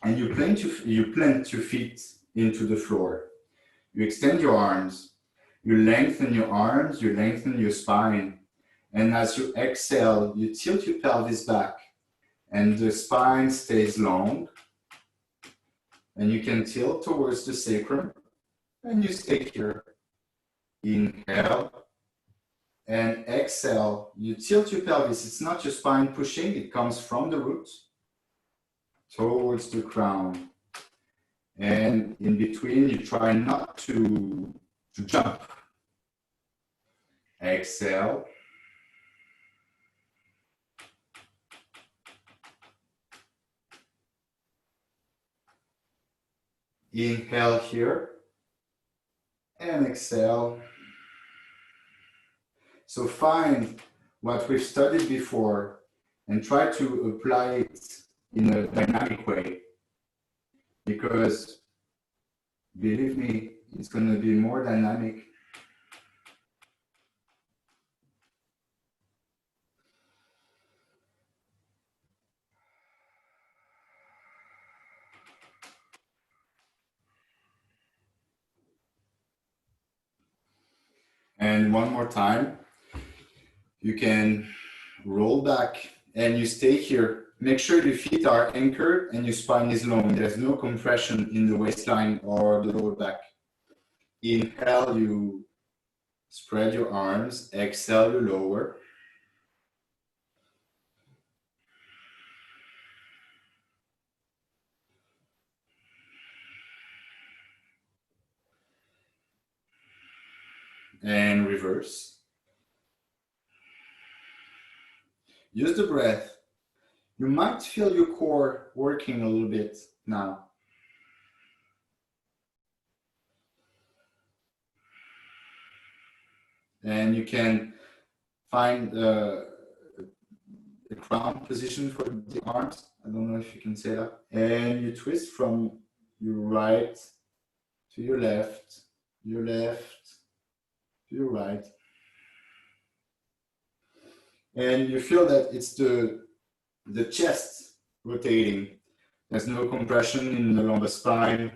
and you plant your feet into the floor. You extend your arms, you lengthen your arms, you lengthen your spine. And as you exhale, you tilt your pelvis back and the spine stays long. And you can tilt towards the sacrum and you stay here. Inhale and exhale. You tilt your pelvis. It's not your spine pushing, it comes from the root towards the crown. And in between, you try not to jump. Exhale. Inhale here and exhale. So find what we've studied before and try to apply it in a dynamic way, because believe me, it's going to be more dynamic. And one more time, you can roll back and you stay here. Make sure your feet are anchored and your spine is long. There's no compression in the waistline or the lower back. Inhale, you spread your arms. Exhale, you lower. And reverse. Use the breath. You might feel your core working a little bit now. And you can find a crown position for the arms. I don't know if you can say that. And you twist from your right to your left to your right. And you feel that it's the chest rotating. There's no compression in the lumbar spine.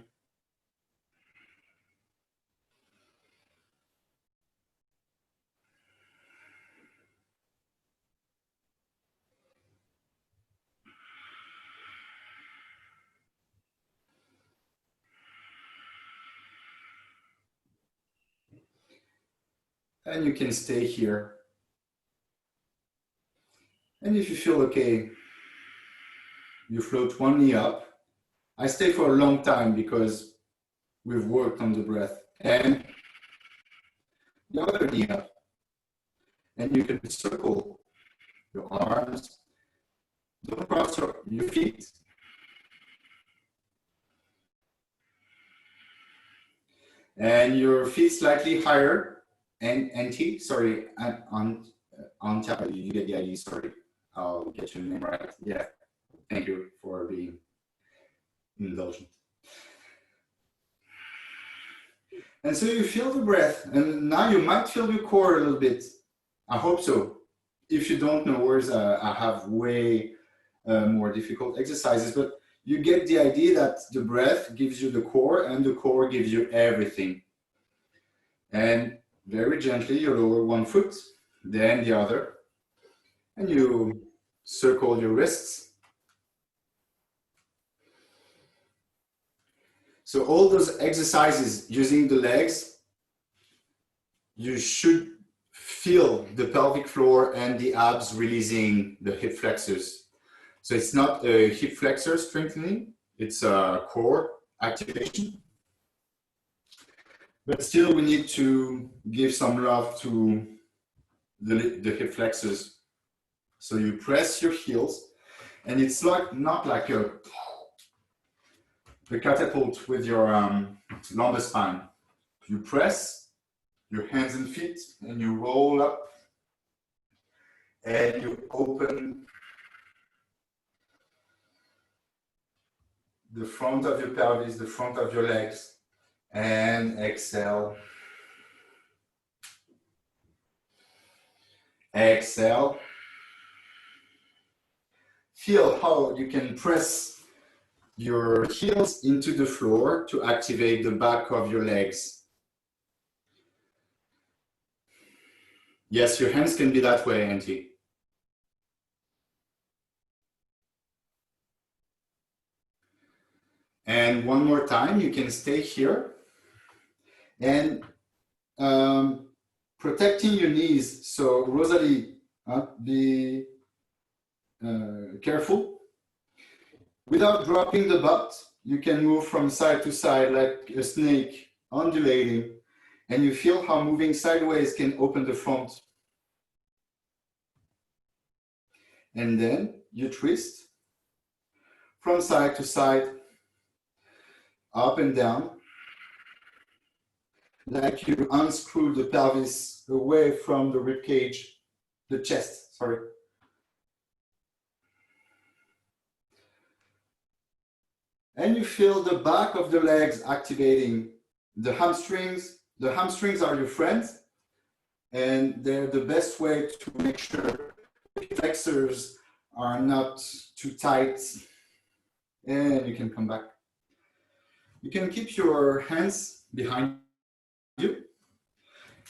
And you can stay here. And if you feel okay, you float one knee up. I stay for a long time because we've worked on the breath. And the other knee up. And you can circle your arms. Don't cross your feet. And your feet slightly higher. And on top. You get the idea, sorry. I'll get your name right. Yeah, thank you for being indulgent. And so you feel the breath, and now you might feel your core a little bit. I hope so. If you don't know words, I have way more difficult exercises, but you get the idea that the breath gives you the core, and the core gives you everything. And very gently, you lower one foot, then the other, and you circle your wrists. So all those exercises using the legs, you should feel the pelvic floor and the abs releasing the hip flexors. So it's not a hip flexor strengthening, it's a core activation. But still we need to give some love to the hip flexors. So you press your heels, and it's like not like a catapult with your lumbar spine. You press your hands and feet, and you roll up, and you open the front of your pelvis, the front of your legs, and exhale. Exhale. Feel how you can press your heels into the floor to activate the back of your legs. Yes, your hands can be that way, Auntie. And one more time, you can stay here and protecting your knees. So Rosalie, be careful. Without dropping the butt, you can move from side to side like a snake, undulating, and you feel how moving sideways can open the front. And then you twist from side to side, up and down, like you unscrew the pelvis away from the rib cage, the chest, sorry. And you feel the back of the legs activating the hamstrings. The hamstrings are your friends, and they're the best way to make sure the flexors are not too tight. And you can come back. You can keep your hands behind you.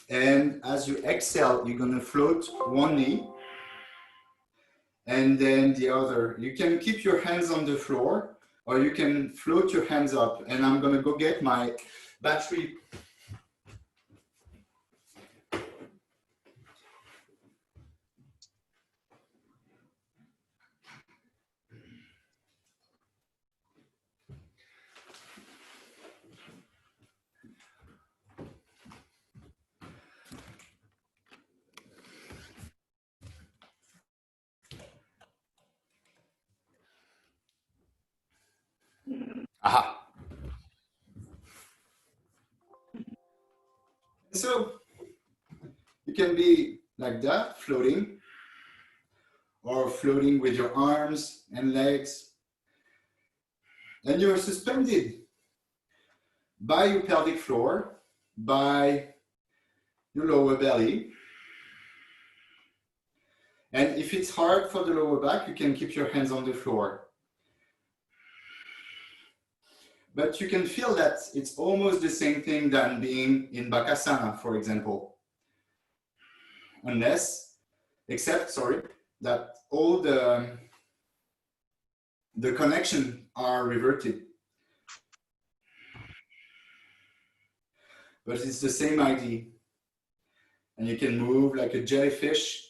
And as you exhale, you're going to float one knee and then the other. You can keep your hands on the floor, or you can float your hands up. And I'm going to go get my battery. Aha. So you can be like that, floating, or floating with your arms and legs. And you're suspended by your pelvic floor, by your lower belly. And if it's hard for the lower back, you can keep your hands on the floor. But you can feel that it's almost the same thing than being in Bakasana, for example. Except, that all the connection are reverted. But it's the same idea. And you can move like a jellyfish.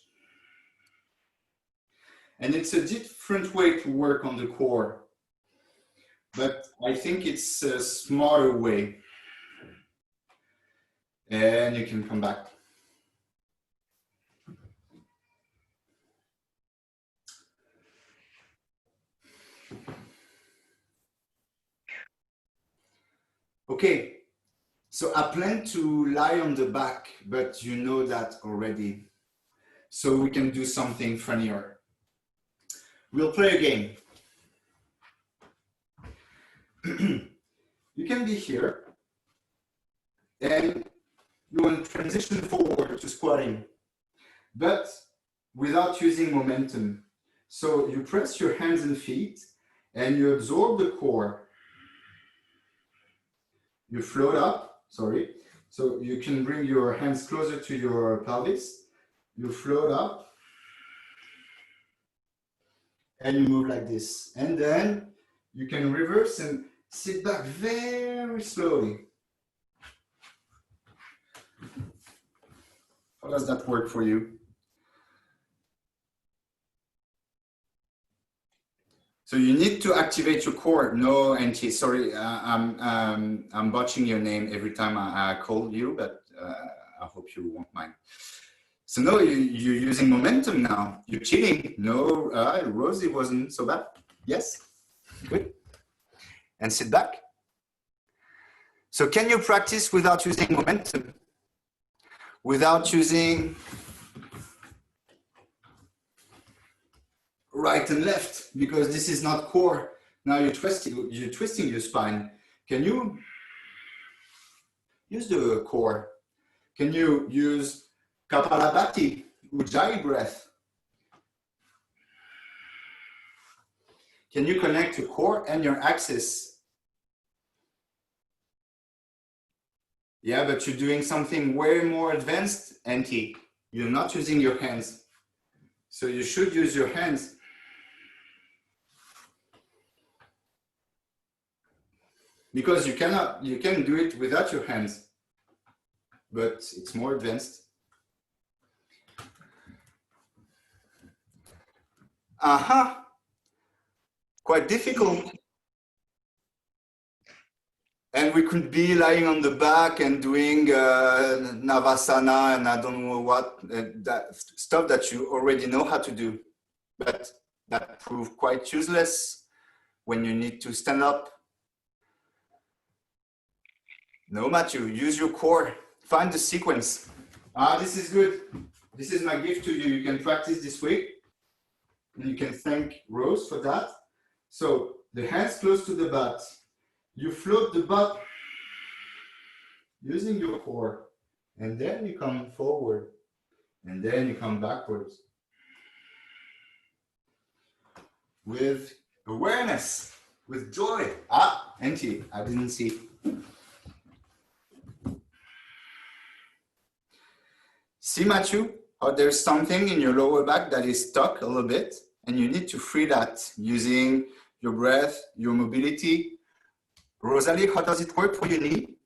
And it's a different way to work on the core. But I think it's a smarter way. And you can come back. Okay, so I plan to lie on the back, but you know that already. So we can do something funnier. We'll play a game. You can be here and you want to transition forward to squatting, but without using momentum. So you press your hands and feet and you absorb the core. You float up, So you can bring your hands closer to your pelvis. You float up and you move like this. And then you can reverse and sit back very slowly. How does that work for you? So you need to activate your core. No, Auntie, sorry, I'm botching your name every time I call you, but I hope you won't mind. So no, you're using momentum now. You're cheating. No, Rosie wasn't so bad. Yes, good. And sit back. So can you practice without using momentum? Without using right and left, because this is not core. Now you're twisting your spine. Can you use the core? Can you use Kapalabhati, Ujjayi breath? Can you connect your core and your axis? Yeah, but you're doing something way more advanced, Anti. You're not using your hands. So you should use your hands. Because you can do it without your hands, but it's more advanced. Aha, quite difficult. And we could be lying on the back and doing Navasana and I don't know what, that stuff that you already know how to do, but that proved quite useless when you need to stand up. No, Matthew, use your core, find the sequence. This is good. This is my gift to you. You can practice this week. And you can thank Rose for that. So the hands close to the butt. You float the butt using your core. And then you come forward. And then you come backwards. With awareness, with joy. Auntie, I didn't see. See, Matthew, how there's something in your lower back that is stuck a little bit, and you need to free that using your breath, your mobility. Rosalie, how does it work for your knee?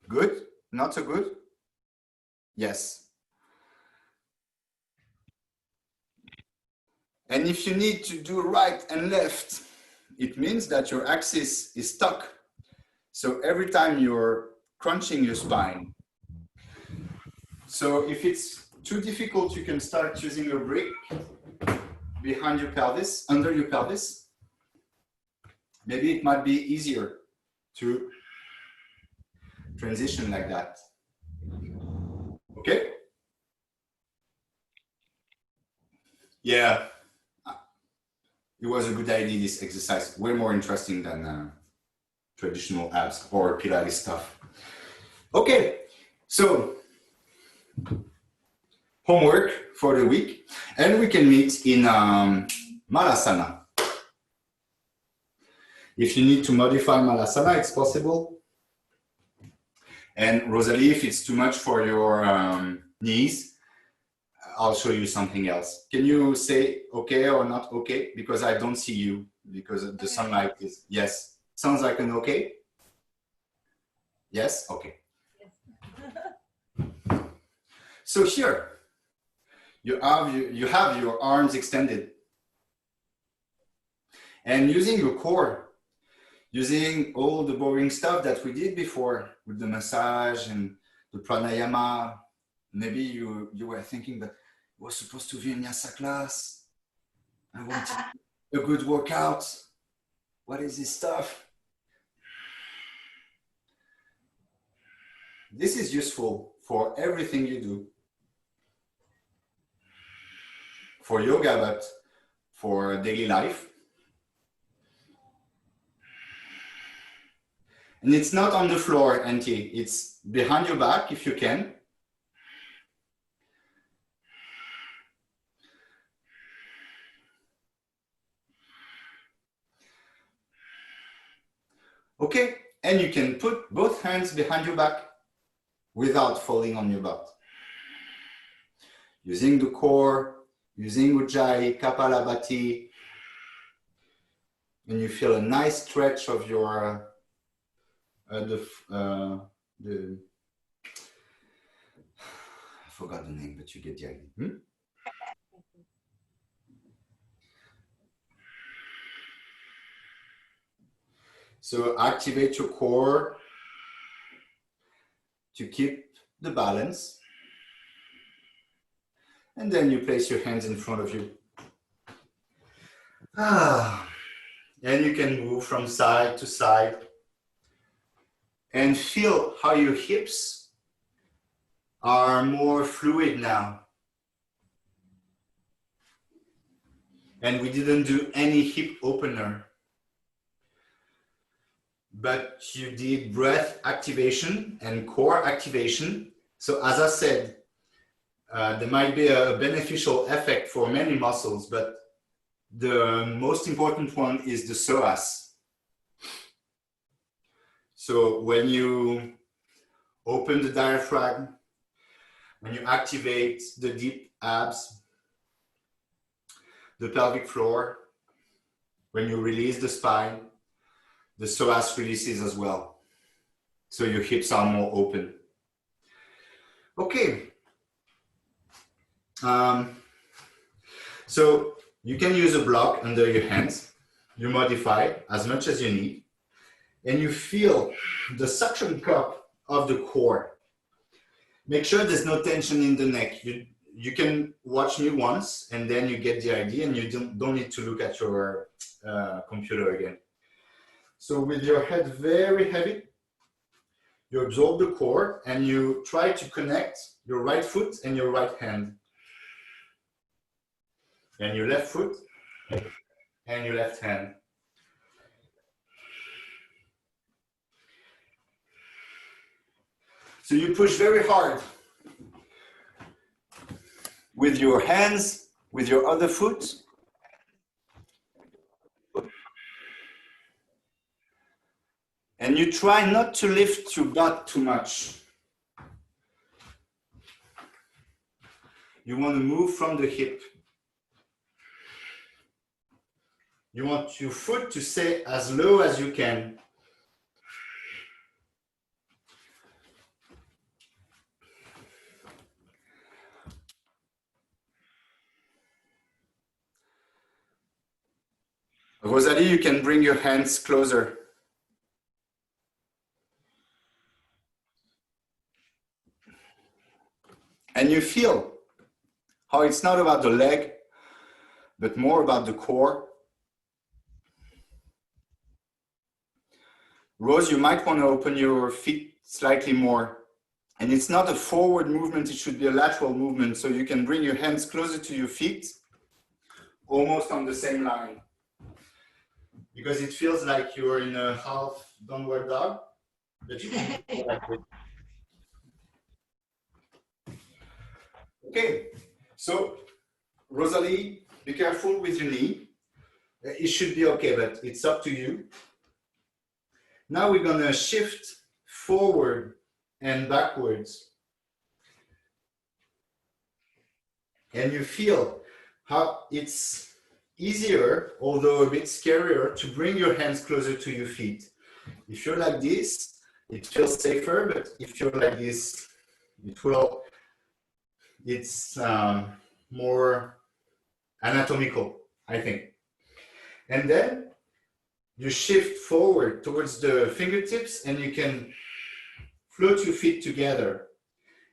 Good? Not so good? Yes. And if you need to do right and left, it means that your axis is stuck. So every time you're crunching your spine. So if it's too difficult, you can start using your brick behind your pelvis, under your pelvis. Maybe it might be easier to transition like that. Okay? Yeah. It was a good idea, this exercise. Way more interesting than traditional abs or Pilates stuff. Okay, so homework for the week, and we can meet in Malasana. If you need to modify Malasana, it's possible. And Rosalie, if it's too much for your knees, I'll show you something else. Can you say okay or not okay? Because I don't see you because the sunlight is, yes. Sounds like an okay? Yes? Okay. Yes. So here, you have your arms extended. And using your core, using all the boring stuff that we did before with the massage and the pranayama, maybe you were thinking that I was supposed to be in Vinyasa class. I want a good workout. What is this stuff? This is useful for everything you do. For yoga, but for daily life. And it's not on the floor, Auntie. It's behind your back if you can. Okay, and you can put both hands behind your back without falling on your butt. Using the core, using Ujjayi, Kapalabhati, and you feel a nice stretch of your I forgot the name, but you get the idea. So activate your core to keep the balance. And then you place your hands in front of you. And you can move from side to side. And feel how your hips are more fluid now. And we didn't do any hip opener. But you did breath activation and core activation. So as I said, there might be a beneficial effect for many muscles, but The most important one is the psoas. So when you open the diaphragm, when you activate the deep abs, the pelvic floor, when you release the spine, the psoas releases as well. So your hips are more open. Okay. So you can use a block under your hands. You modify as much as you need. And you feel the suction cup of the core. Make sure there's no tension in the neck. You can watch me once and then you get the idea and you don't need to look at your computer again. So with your head very heavy, you absorb the core and you try to connect your right foot and your right hand. And your left foot and your left hand. So you push very hard with your hands, with your other foot. And you try not to lift your butt too much. You want to move from the hip. You want your foot to stay as low as you can. Rosalie, you can bring your hands closer. And you feel how it's not about the leg, but more about the core. Rose, you might want to open your feet slightly more. And it's not a forward movement, it should be a lateral movement. So you can bring your hands closer to your feet, almost on the same line. Because it feels like you're in a half downward dog. But you can do like it. Okay, so Rosalie, be careful with your knee. It should be okay, but it's up to you. Now we're gonna shift forward and backwards. And you feel how it's easier, although a bit scarier, to bring your hands closer to your feet. If you're like this, it feels safer, but if you're like this, it's more anatomical, I think. And then you shift forward towards the fingertips and you can float your feet together.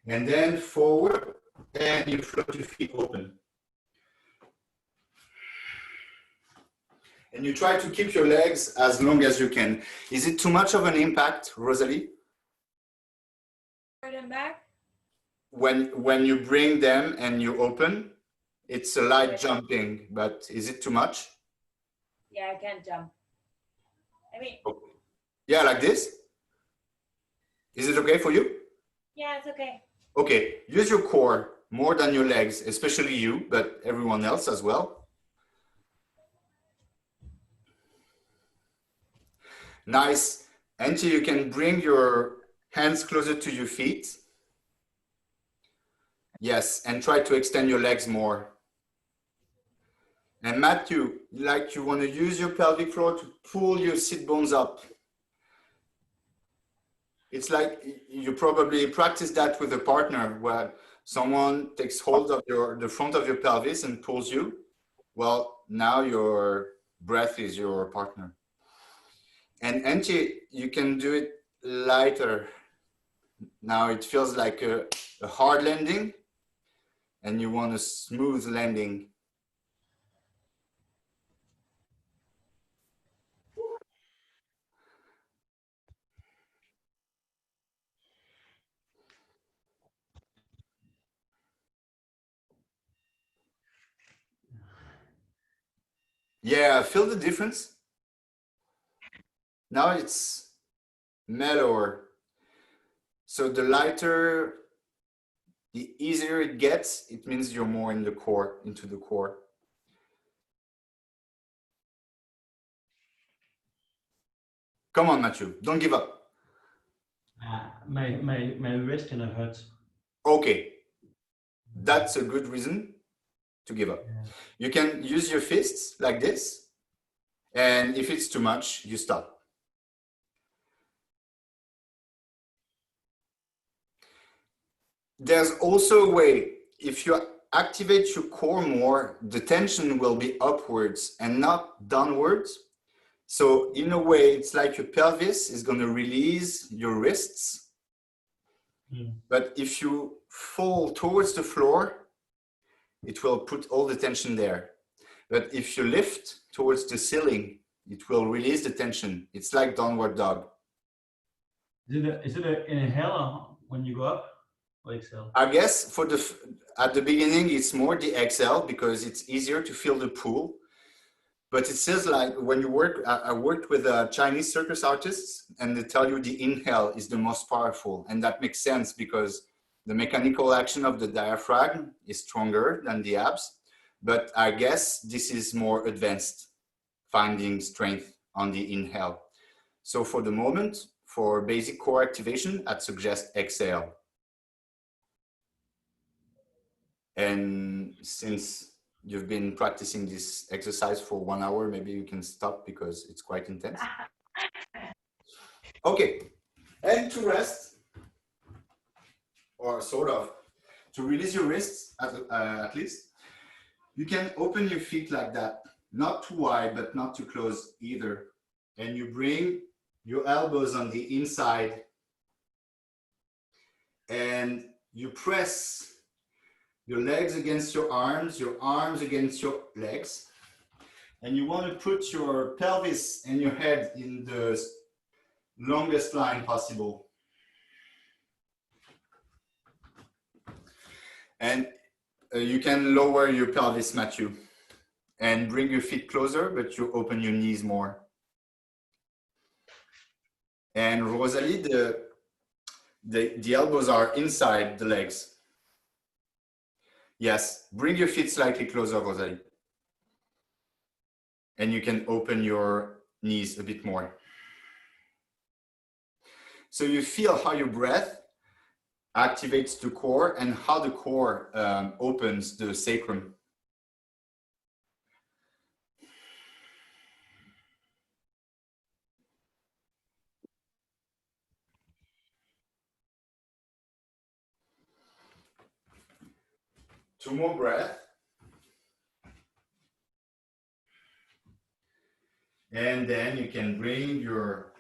And then forward and you float your feet open. And you try to keep your legs as long as you can. Is it too much of an impact, Rosalie? Forward and back? When you bring them and you open, it's a light jumping, but is it too much? Yeah, I can't jump. I mean, yeah, like this? Is it okay for you? Yeah, it's okay. Okay, use your core more than your legs, especially you, but everyone else as well. Nice. Until you can bring your hands closer to your feet. Yes, and try to extend your legs more. And Matthew, like you want to use your pelvic floor to pull your sit bones up. It's like you probably practice that with a partner where someone takes hold of the front of your pelvis and pulls you. Well, now your breath is your partner. And Angie, you can do it lighter. Now it feels like a hard landing and you want a smooth landing. Yeah, feel the difference? Now it's mellower. So the lighter, the easier it gets, it means you're more in the core, into the core. Come on, Matthew, don't give up. My wrist kind of hurts. Okay, that's a good reason to give up. Yeah. You can use your fists like this, and if it's too much, you stop. There's also a way, if you activate your core more, the tension will be upwards and not downwards. So in a way, it's like your pelvis is going to release your wrists. But if you fall towards the floor, it will put all the tension there. But if you lift towards the ceiling, it will release the tension. It's like downward dog. Is it an inhaler when you go up or exhale? I guess at the beginning, it's more the exhale because it's easier to feel the pull. But it says like when you work, I worked with Chinese circus artists, and they tell you the inhale is the most powerful. And that makes sense because the mechanical action of the diaphragm is stronger than the abs. But I guess this is more advanced, finding strength on the inhale. So for the moment, for basic core activation, I'd suggest exhale. And since you've been practicing this exercise for 1 hour, maybe you can stop because it's quite intense. Okay, and to rest, or sort of, to release your wrists at least, you can open your feet like that, not too wide, but not too close either. And you bring your elbows on the inside and you press your legs against your arms against your legs. And you want to put your pelvis and your head in the longest line possible. And you can lower your pelvis, Matthew, and bring your feet closer, but you open your knees more. And Rosalie, the elbows are inside the legs. Yes, bring your feet slightly closer, Rosalie. And you can open your knees a bit more. So you feel how your breath activates the core and how the core opens the sacrum. Two more breaths. And then you can bring your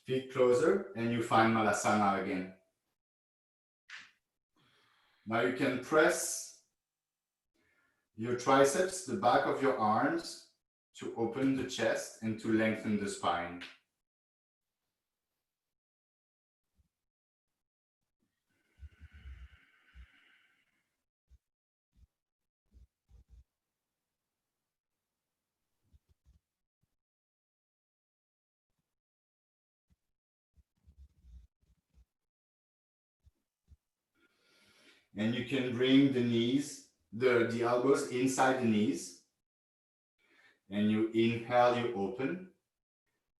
feet closer and you find Malasana again. Now you can press your triceps, the back of your arms, to open the chest and to lengthen the spine. And you can bring the knees, the elbows inside the knees. And you inhale, you open.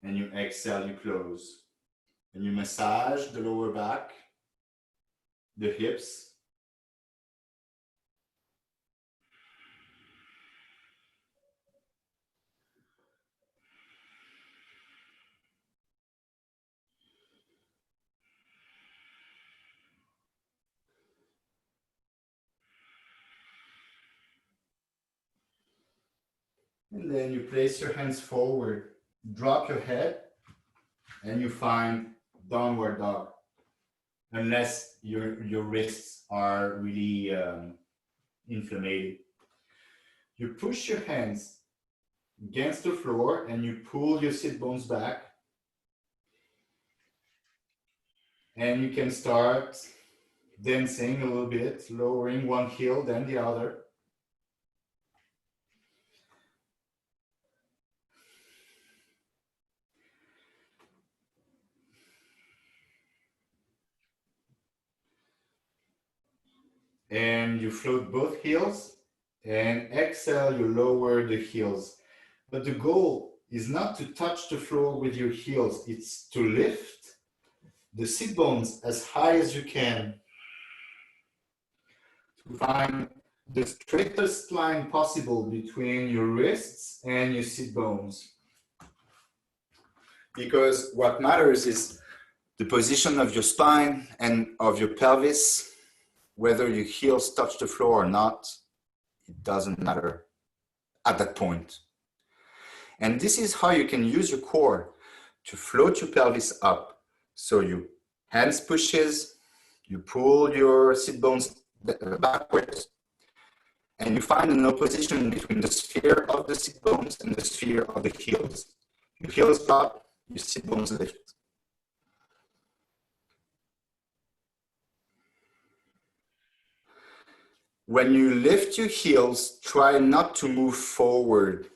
And you exhale, you close. And you massage the lower back, the hips. And then you place your hands forward, drop your head, and you find downward dog. Unless your wrists are really inflamed. You push your hands against the floor and you pull your sit bones back. And you can start dancing a little bit, lowering one heel, then the other. And you float both heels, and exhale, you lower the heels. But the goal is not to touch the floor with your heels. It's to lift the sit bones as high as you can to find the straightest line possible between your wrists and your sit bones. Because what matters is the position of your spine and of your pelvis. Whether your heels touch the floor or not, it doesn't matter at that point. And this is how you can use your core to float your pelvis up. So you hands pushes, you pull your sit bones backwards, and you find an opposition between the sphere of the sit bones and the sphere of the heels. Your heels drop, your sit bones lift. When you lift your heels, try not to move forward.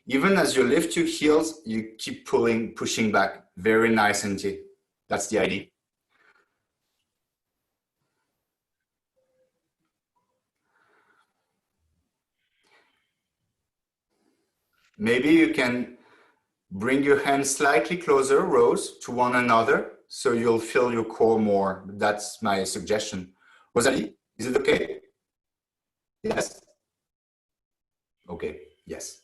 Even as you lift your heels, you keep pushing back. Very nice, Auntie. That's the idea. Maybe you can bring your hands slightly closer, Rose, to one another, so you'll feel your core more. That's my suggestion. Rosalie, is it okay? Yes? Okay, yes.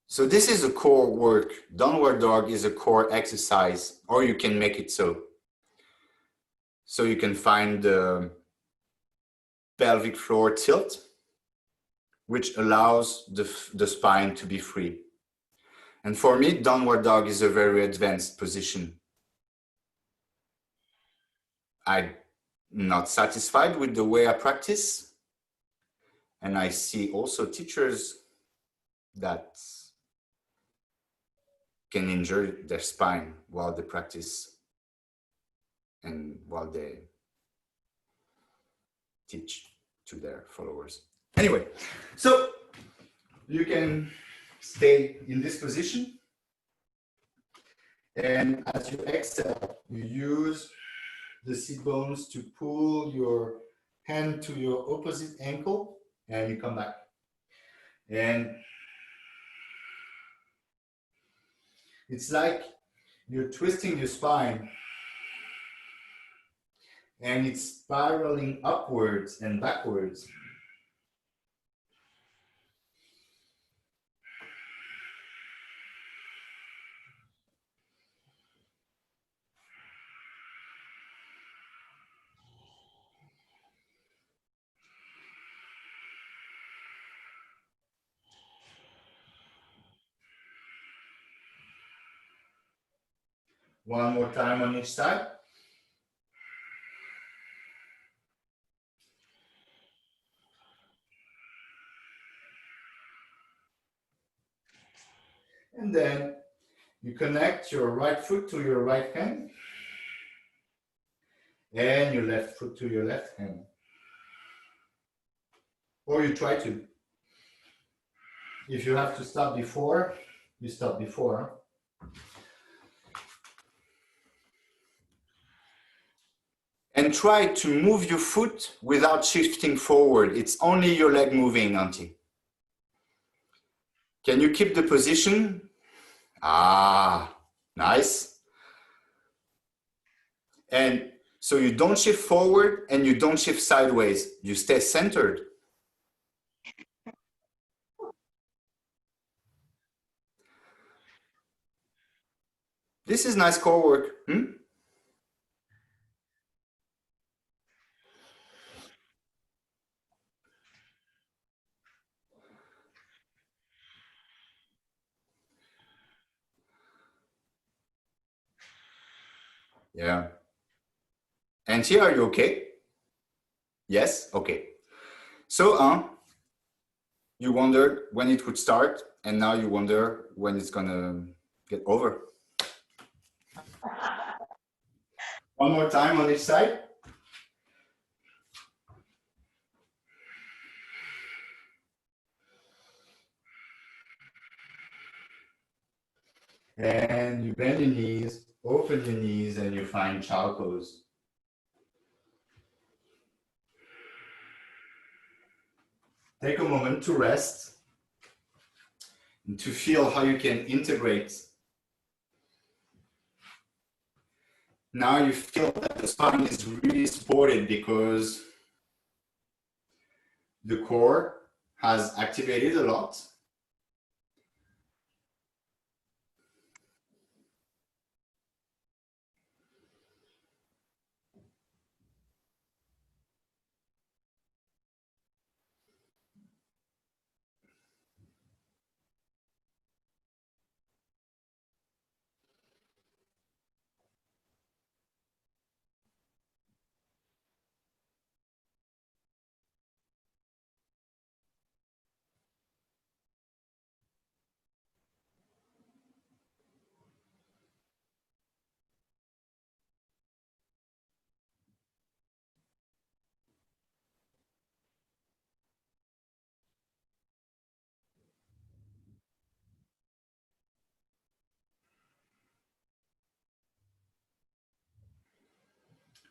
So this is a core work. Downward dog is a core exercise, or you can make it so. So you can find the pelvic floor tilt, which allows the spine to be free. And for me, downward dog is a very advanced position. I'm not satisfied with the way I practice. And I see also teachers that can injure their spine while they practice and while they teach to their followers. Anyway, so you can stay in this position. And as you exhale, you use the sit bones to pull your hand to your opposite ankle and you come back. And it's like you're twisting your spine and it's spiraling upwards and backwards. One more time on each side. And then you connect your right foot to your right hand and your left foot to your left hand. Or you try to. If you have to stop before, you stop before. And try to move your foot without shifting forward. It's only your leg moving, Auntie. Can you keep the position? Ah, nice. And so you don't shift forward and you don't shift sideways. You stay centered. This is nice core work. Yeah. And here, are you okay? Yes? Okay. So, you wondered when it would start, and now you wonder when it's gonna get over. One more time on each side. And you bend your knees, open your knees, and you find child pose. Take a moment to rest and to feel how you can integrate. Now you feel that the spine is really supported because the core has activated a lot.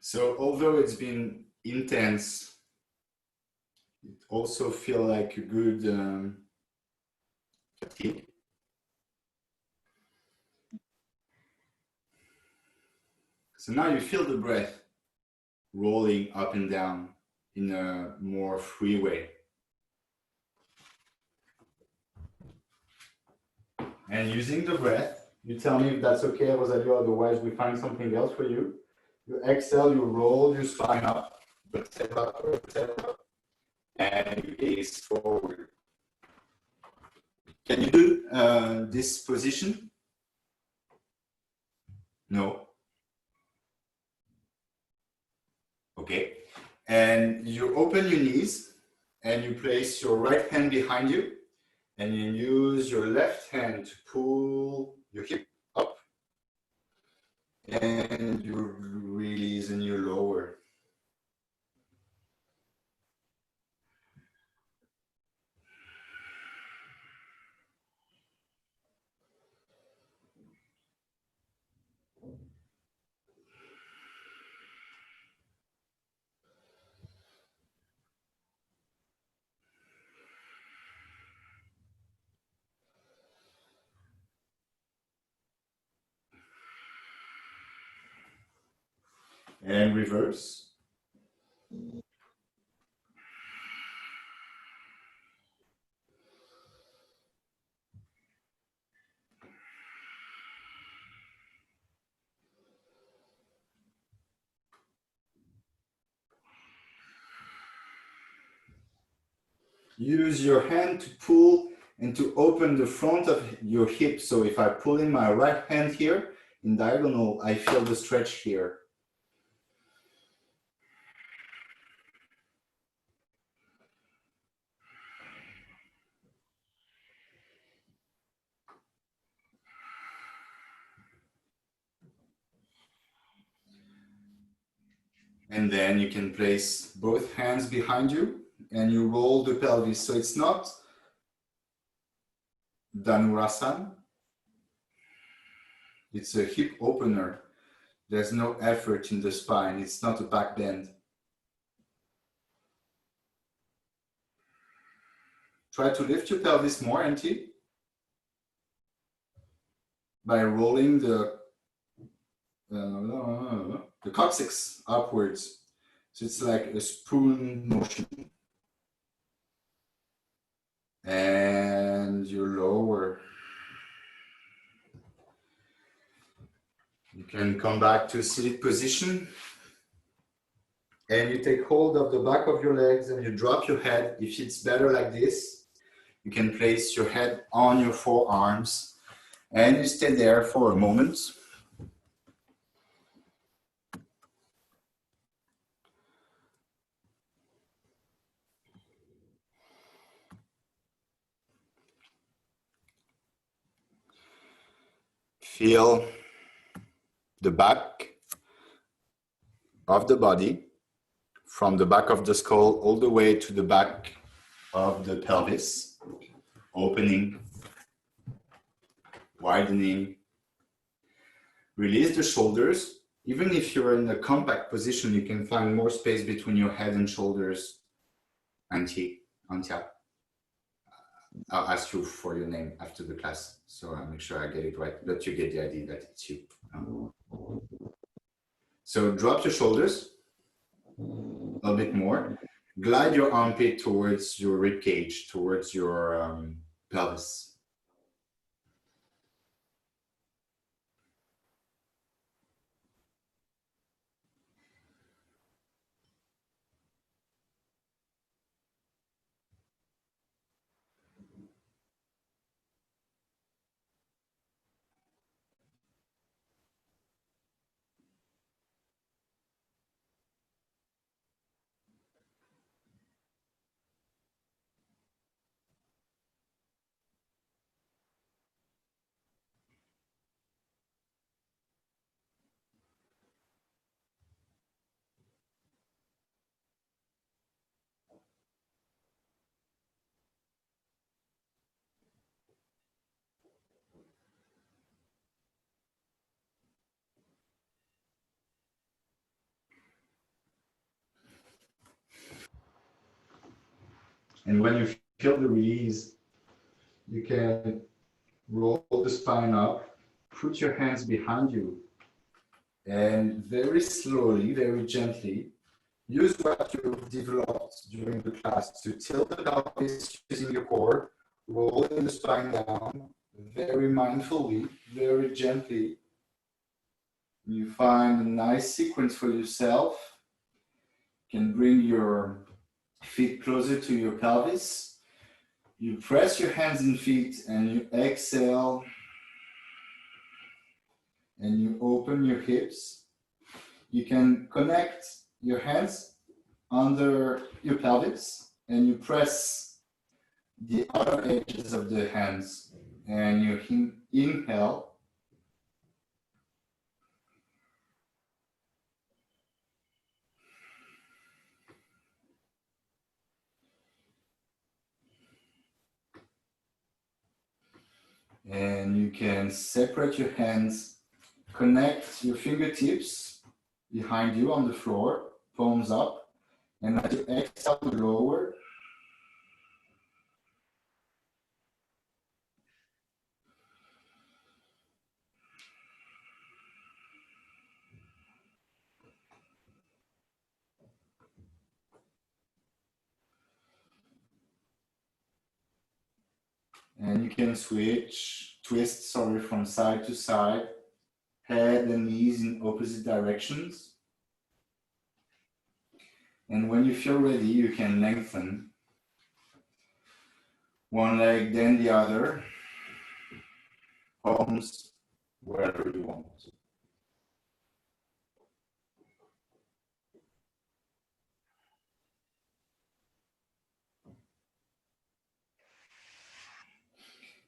So although it's been intense, it also feels like a good fatigue. So now you feel the breath rolling up and down in a more free way. And using the breath, you tell me if that's okay, Rosario, otherwise we find something else for you. You exhale, you roll your spine up, and you gaze forward. Can you do this position? No. Okay. And you open your knees and you place your right hand behind you and you use your left hand to pull your hip up and you release and you lower. And reverse. Use your hand to pull and to open the front of your hip. So if I pull in my right hand here in diagonal, I feel the stretch here. And then you can place both hands behind you and you roll the pelvis. So it's not Dhanurasana. It's a hip opener. There's no effort in the spine. It's not a back bend. Try to lift your pelvis more, Auntie, by rolling the coccyx upwards. So it's like a spoon motion. And you lower. You can come back to a seated position. And you take hold of the back of your legs and you drop your head. If it's better like this, you can place your head on your forearms and you stay there for a moment. Feel the back of the body, from the back of the skull all the way to the back of the pelvis, opening, widening. Release the shoulders. Even if you're in a compact position, you can find more space between your head and shoulders. Antia. I'll ask you for your name after the class, so I'll make sure I get it right, but you get the idea that it's you. So drop your shoulders a bit more. Glide your armpit towards your rib cage, towards your pelvis. And when you feel the release, you can roll the spine up, put your hands behind you, and very slowly, very gently, use what you've developed during the class to tilt the pelvis using your core, rolling the spine down, very mindfully, very gently. You find a nice sequence for yourself. You can bring your feet closer to your pelvis. You press your hands and feet and you exhale and you open your hips. You can connect your hands under your pelvis and you press the outer edges of the hands and you inhale and you can separate your hands, connect your fingertips behind you on the floor, palms up, and as you exhale, lower. And you can twist, from side to side, head and knees in opposite directions. And when you feel ready, you can lengthen one leg, then the other, palms wherever you want.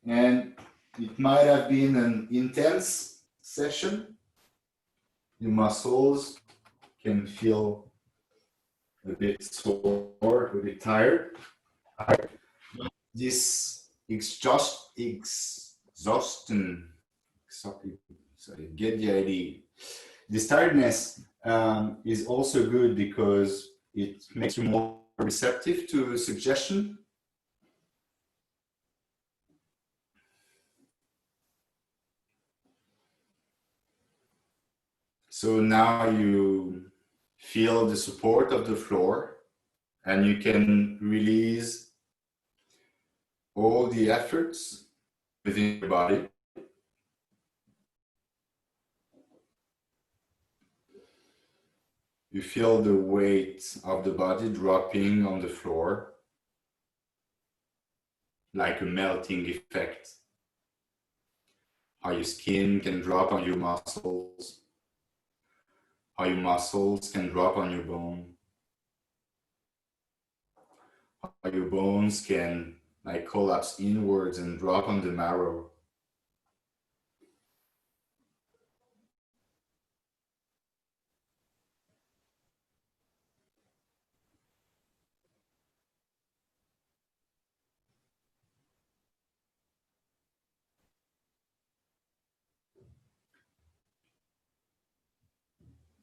And it might have been an intense session. Your muscles can feel a bit sore, a bit tired. This exhaustion, sorry, get the idea. This tiredness is also good because it makes you more receptive to suggestion. So now you feel the support of the floor and you can release all the efforts within your body. You feel the weight of the body dropping on the floor like a melting effect. How your skin can drop on your muscles, how your muscles can drop on your bone, how your bones can collapse inwards and drop on the marrow.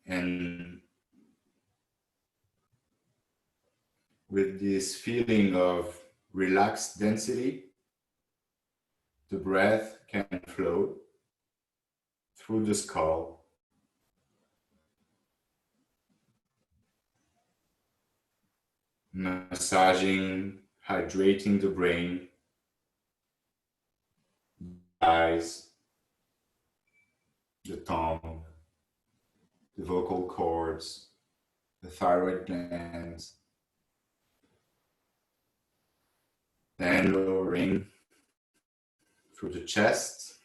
And with this feeling of relaxed density, the breath can flow through the skull, massaging, hydrating the brain, eyes, the tongue, the vocal cords, the thyroid glands, then lowering through the chest,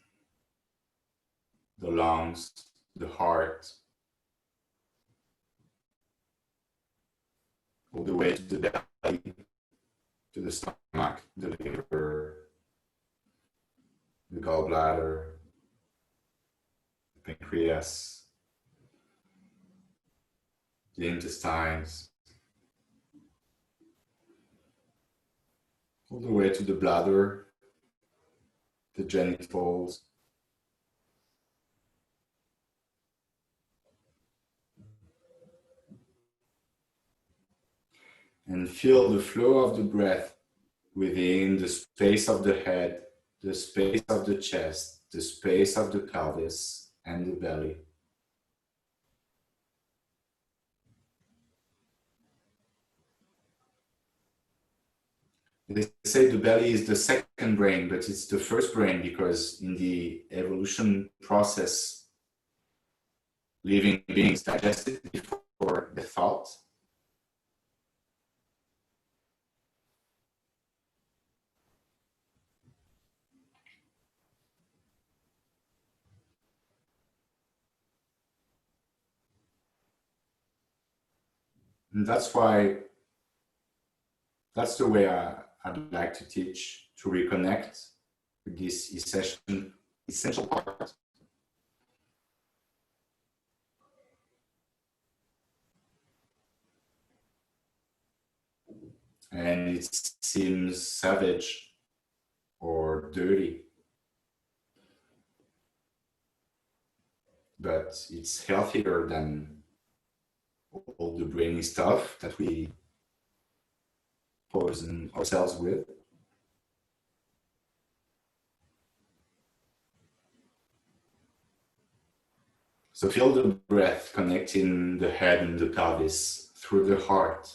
the lungs, the heart, all the way to the belly, to the stomach, the liver, the gallbladder, the pancreas, the intestines, all the way to the bladder, the genitals, and feel the flow of the breath within the space of the head, the space of the chest, the space of the pelvis and the belly. They say the belly is the second brain, but it's the first brain because in the evolution process, living beings digested before the thought. And that's why, that's the way I'd like to teach, to reconnect with this essential part. And it seems savage or dirty, but it's healthier than all the brainy stuff that we poison ourselves with. So feel the breath connecting the head and the pelvis through the heart.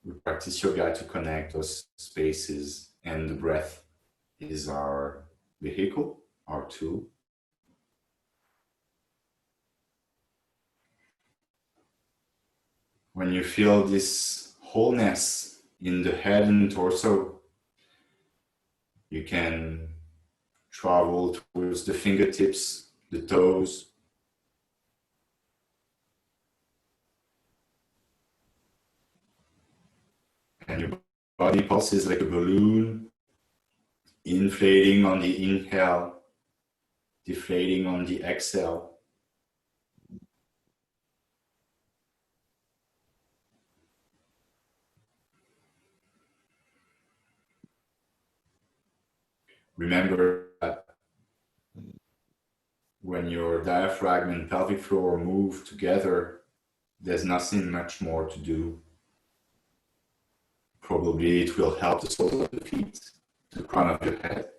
We practice yoga to connect those spaces, and the breath is our vehicle, our tool. When you feel this wholeness in the head and torso, you can travel towards the fingertips, the toes, and your body pulses like a balloon, inflating on the inhale, deflating on the exhale. Remember that when your diaphragm and pelvic floor move together, there's nothing much more to do. Probably it will help the soles of the feet, the crown of your head.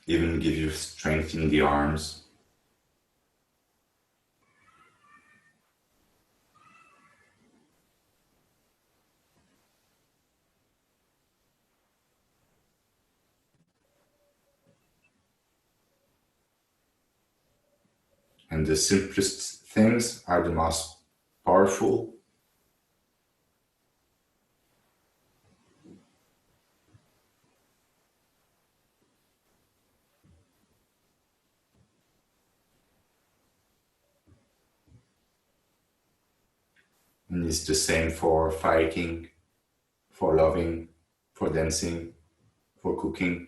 Even give you strength in the arms. And the simplest things are the most powerful. And it's the same for fighting, for loving, for dancing, for cooking.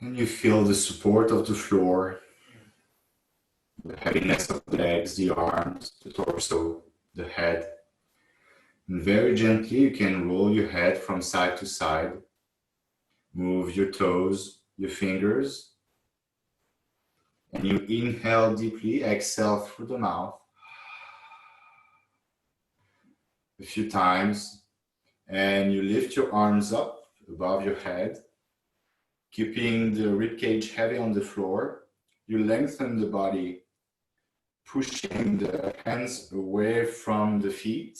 And you feel the support of the floor, the heaviness of the legs, the arms, the torso, the head. And very gently, you can roll your head from side to side. Move your toes, your fingers. And you inhale deeply, exhale through the mouth. A few times. And you lift your arms up above your head, keeping the ribcage heavy on the floor. You lengthen the body, pushing the hands away from the feet,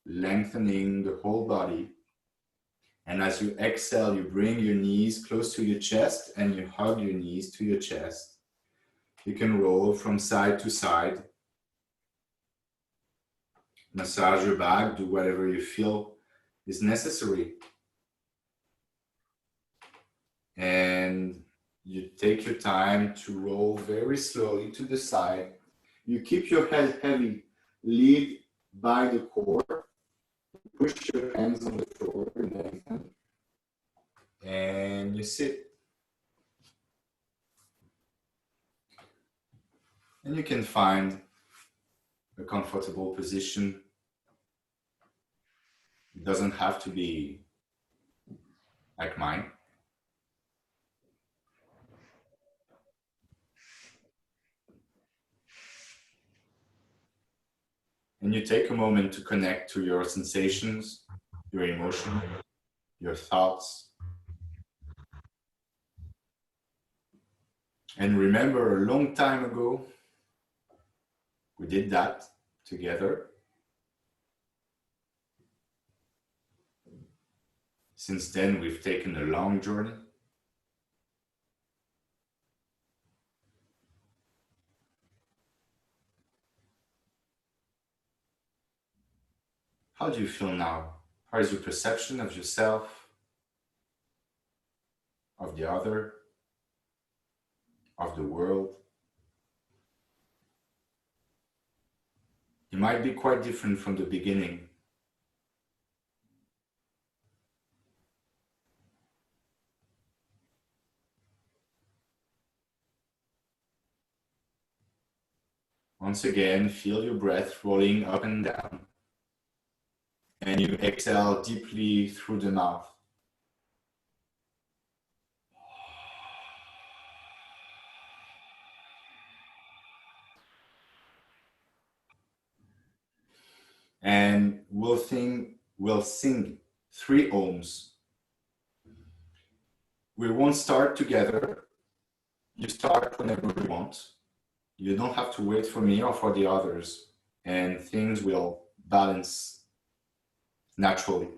lengthening the whole body. And as you exhale, you bring your knees close to your chest and you hug your knees to your chest. You can roll from side to side. Massage your back, do whatever you feel is necessary. And you take your time to roll very slowly to the side. You keep your head heavy, lead by the core. Push your hands on the floor, lengthen. And you sit. And you can find a comfortable position. It doesn't have to be like mine. And you take a moment to connect to your sensations, your emotion, your thoughts. And remember, a long time ago, we did that together. Since then, we've taken a long journey. How do you feel now? How is your perception of yourself, of the other, of the world? It might be quite different from the beginning. Once again, feel your breath rolling up and down. And you exhale deeply through the mouth. And we'll sing 3 ohms. We won't start together. You start whenever you want. You don't have to wait for me or for the others, and things will balance naturally.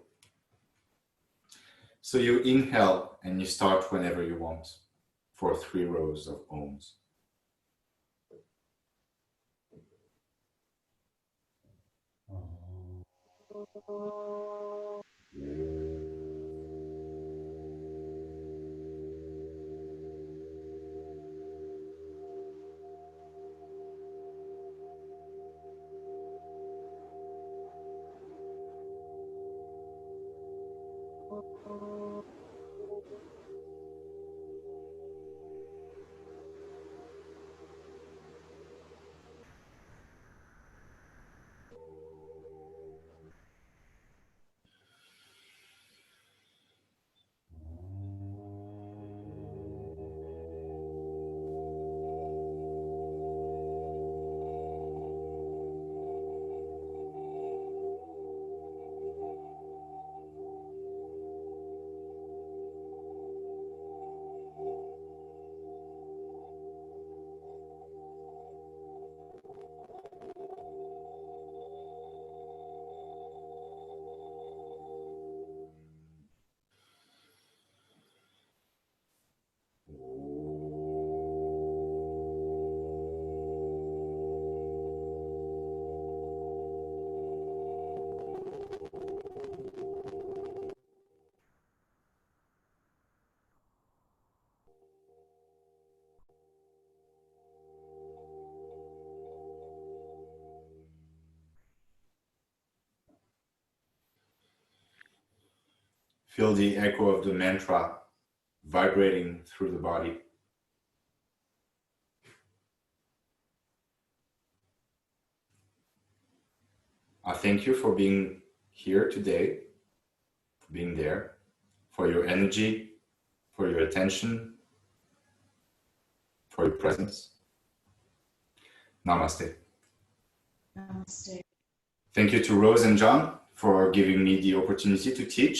So you inhale and you start whenever you want for 3 rows of ohms. Feel the echo of the mantra vibrating through the body. I thank you for being here today, for being there, for your energy, for your attention, for your presence. Namaste. Namaste. Thank you to Rose and John for giving me the opportunity to teach.